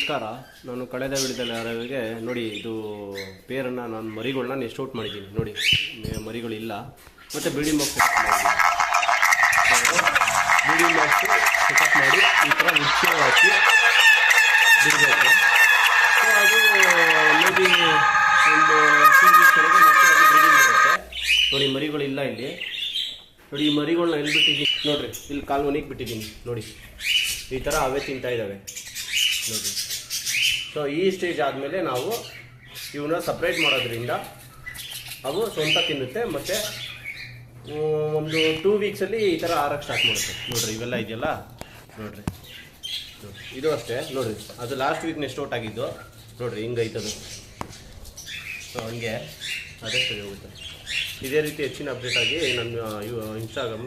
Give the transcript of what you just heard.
ನಮಸ್ಕಾರ. ನಾನು ಕಳೆದ ವಿಡಿಯೋದಲ್ಲಿ ಯಾರಿಗೆ ನೋಡಿ ಇದು ಪೇರನ್ನು ನಾನು ಮರಿಗಳನ್ನ ನೆಸ್ಟ್ ಔಟ್ ಮಾಡಿದ್ದೀನಿ ನೋಡಿ. ಮರಿಗಳಿಲ್ಲ ಮತ್ತು ಬ್ರೀಡಿಂಗ್ ಬಾಕ್ಸ್ ಸೆಟಪ್ ಮಾಡಿ ಈ ಥರ ಉಚ್ಚೆ ಹಾಕಿ ಬಿಡಬೇಕು. ಸೊ ಅದು ಮೇಬಿ ಒಂದು 2 ವೀಕ್ಸ್ ವರೆಗೆ ಮತ್ತೆ ಅದು ಬ್ರೀಡಿಂಗ್ ಬರುತ್ತೆ ನೋಡಿ. ಮರಿಗಳಿಲ್ಲ ಇಲ್ಲಿ ನೋಡಿ. ಈ ಮರಿಗಳನ್ನ ಎಲ್ಲಿ ಬಿಟ್ಟಿದ್ದೀನಿ ನೋಡಿರಿ, ಇಲ್ಲಿ ಕಾಲು ಮನೆಗೆ ಬಿಟ್ಟಿದ್ದೀನಿ ನೋಡಿ. ಈ ಥರ ಅವೇ ತಿಂತಾ ಇದ್ದಾವೆ ನೋಡಿ. ಸೊ ಈ ಸ್ಟೇಜ್ ಆದಮೇಲೆ ನಾವು ಇವನ್ನ ಸಪ್ರೇಟ್ ಮಾಡೋದ್ರಿಂದ ಅವು ಸ್ವಂತ ತಿನ್ನುತ್ತೆ. ಮತ್ತು ಒಂದು 2 ವೀಕ್ಸಲ್ಲಿ ಈ ಥರ ಆರಕ್ಕೆ ಸ್ಟಾರ್ಟ್ ಮಾಡುತ್ತೆ ನೋಡಿರಿ. ಇವೆಲ್ಲ ಇದೆಯಲ್ಲ ನೋಡಿರಿ, ಇದು ಅಷ್ಟೇ ನೋಡಿರಿ. ಅದು ಲಾಸ್ಟ್ ವೀಕ್ ನೆಸ್ಟ್ ಔಟ್ ಆಗಿದ್ದು ನೋಡಿರಿ, ಹಿಂಗೈತದು. ಸೊ ಹಂಗೆ ಅದೇ ಸರಿ ಹೋಗುತ್ತೆ. ಇದೇ ರೀತಿ ಹೆಚ್ಚಿನ ಅಪ್ಡೇಟ್ ಆಗಿ ನನ್ನ ಇನ್ಸ್ಟಾಗ್ರಾಮ್